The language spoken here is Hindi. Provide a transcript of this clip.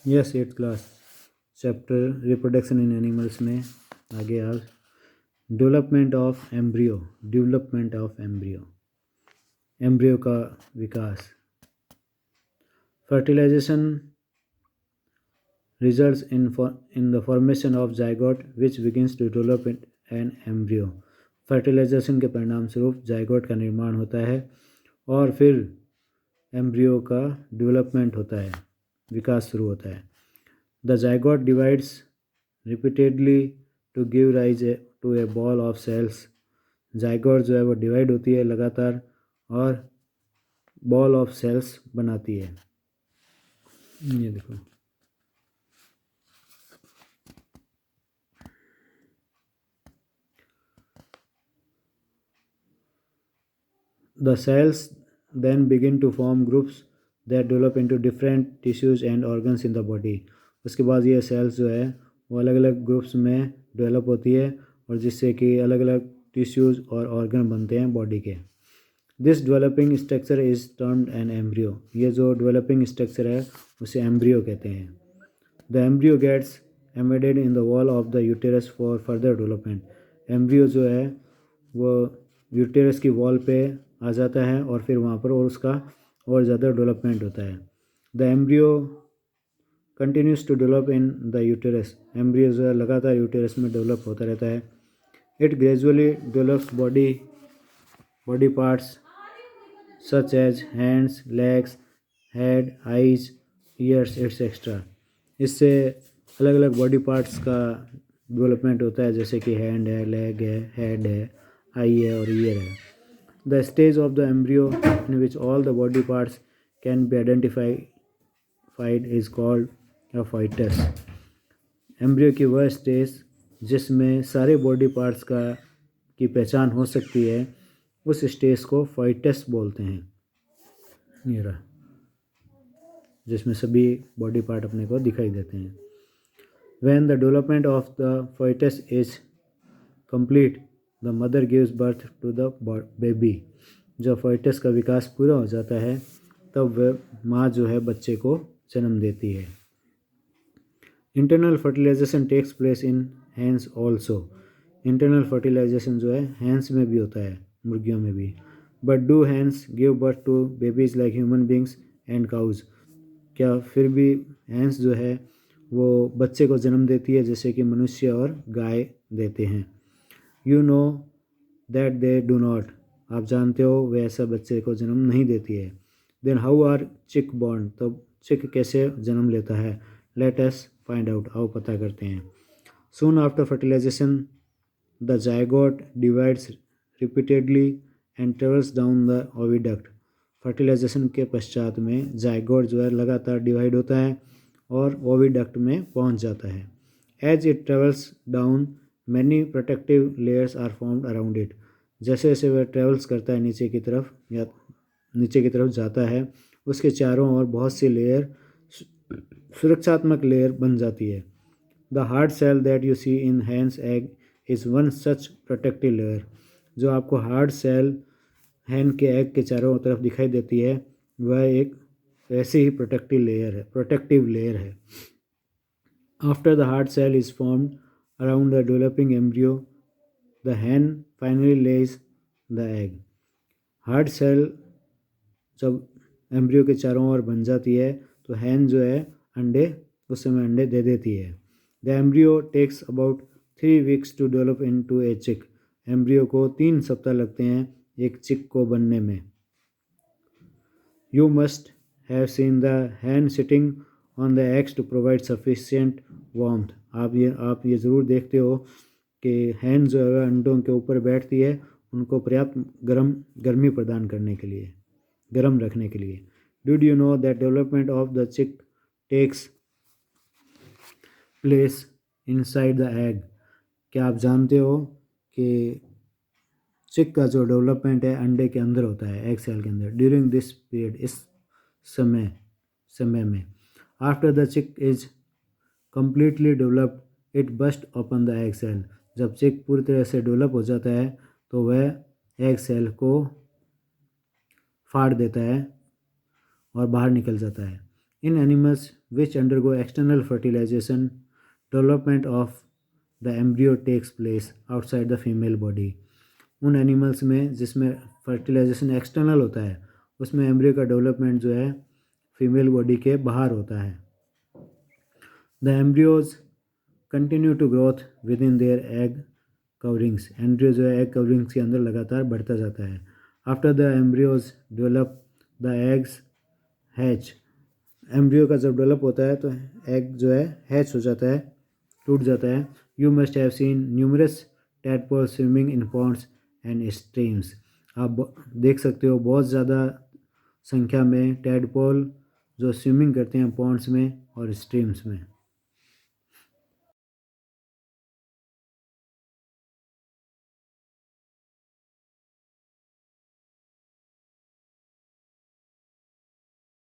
Yes 8th class chapter reproduction in animals में आगे आज डेवलपमेंट ऑफ एम्ब्रियो का विकास। Fertilisation results in the formation of zygote which begins to develop an embryo। Fertilization के परिणाम स्वरूप जाइगोट का निर्माण होता है और फिर एम्ब्रियो का डेवलपमेंट होता है, विकास शुरू होता है। The zygote divides repeatedly to give rise to a ball of cells. Zygote जो है वो डिवाइड होती है लगातार और बॉल ऑफ सेल्स बनाती है। ये देखो, the cells then begin to form groups that develop into different tissues and organs in the body। उसके बाद ये सेल्स जो है वो अलग अलग ग्रुप्स में डेवलप होती है और जिससे कि अलग अलग टिश्यूज़ और ऑर्गन बनते हैं बॉडी के। This developing structure is termed an embryo. ये जो डेवलपिंग स्ट्रक्चर है उसे एम्ब्रियो कहते हैं। The embryo gets embedded in the wall of the uterus for further development. Embryo जो है वो यूटेरस की वॉल पे आ जाता है और फिर वहाँ पर और उसका और ज़्यादा डेवलपमेंट होता है। The embryo continues to develop in the uterus. Embryo जो है लगातार यूटेरस में डेवलप होता रहता है। It gradually develops body parts such as hands, legs, head, eyes, ears etcetera. इससे अलग अलग बॉडी पार्ट्स का डेवलपमेंट होता है, जैसे कि हैंड है, लेग है, हेड है, आई है और ईयर है। The stage of the embryo in which all the body parts can be identified is called a fetus। Embryo की वह स्टेज जिसमें सारे बॉडी पार्ट्स की पहचान हो सकती है, उस स्टेज को fetus बोलते हैं। ये रहा, जिसमें सभी बॉडी पार्ट अपने को दिखाई देते हैं। When the development of the fetus is complete, the mother gives birth to the baby. जब fetus का विकास पूरा हो जाता है तब वह माँ जो है बच्चे को जन्म देती है। Internal fertilization takes place in hens also. Internal fertilization जो है हैंस में भी होता है, मुर्गियों में भी। But do hens give birth to babies like human beings and cows. क्या फिर भी हैंस जो है वो बच्चे को जन्म देती है जैसे कि मनुष्य और गाय देते हैं। You know that they do not. आप जानते हो वे ऐसा बच्चे को जन्म नहीं देती है। Then how are chick born. तब चिक कैसे जन्म लेता है। Let us find out. आओ पता करते हैं। Soon after fertilisation the zygote divides repeatedly and travels down the oviduct. Fertilisation के पश्चात में जाइगोट जो है लगातार डिवाइड होता है और ओविडक्ट में पहुंच जाता है। As it travels down many protective layers are formed around it. जैसे जैसे वह ट्रेवल्स करता है नीचे की तरफ या नीचे की तरफ जाता है, उसके चारों ओर बहुत सी लेयर, सुरक्षात्मक लेयर बन जाती है। The hard shell that you see in hens egg is one such protective layer. जो आपको हार्ड सेल हैन के एग के चारों तरफ दिखाई देती है वह एक ऐसी ही प्रोटेक्टिव लेयर है। After the hard shell is formed around the developing embryo, the hen finally lays the egg। Hard shell जब एम्ब्रियो के चारों ओर बन जाती है तो हैन जो है अंडे उस समय अंडे दे देती है। The embryo takes about 3 weeks to develop into a chick. Embryo को 3 सप्ताह लगते हैं एक चिक को बनने में। You must have seen the hen sitting on the eggs to provide sufficient warmth. आप ये ज़रूर देखते हो कि हैन जो है अंडों के ऊपर बैठती है उनको पर्याप्त गर्मी प्रदान करने के लिए, गर्म रखने के लिए। Did you know that development of the chick takes place inside the egg. क्या आप जानते हो कि चिक का जो डेवलपमेंट है अंडे के अंदर होता है, एग सेल के अंदर। ड्यूरिंग दिस पीरियड, इस समय में। After the chick is completely developed it burst open the egg shell. जब चिक पूरी तरह से डेवलप हो जाता है तो वह एग सेल को फाड़ देता है और बाहर निकल जाता है। इन animals which undergo external fertilization, development of the embryo takes place outside the female body. उन एनिमल्स में जिसमें फर्टिलाइजेशन एक्सटर्नल होता है उसमें एम्ब्रियो का डेवलपमेंट जो है फीमेल बॉडी के बाहर होता है. The embryos continue to growth within their egg coverings. Embryo जो है एग कवरिंग्स के अंदर लगातार बढ़ता जाता है. After the embryos develop the eggs hatch. Embryo का जब डेवलप होता है तो एग जो है हैच हो जाता है, टूट जाता है. You must have scene numerous tadpole swimming in Pond's and streams. आप देख सकते हो बहुत ज़्यादा संख्या में टैडपोल जो स्विमिंग करते हैं पॉन्ड्स में और स्ट्रीम्स में.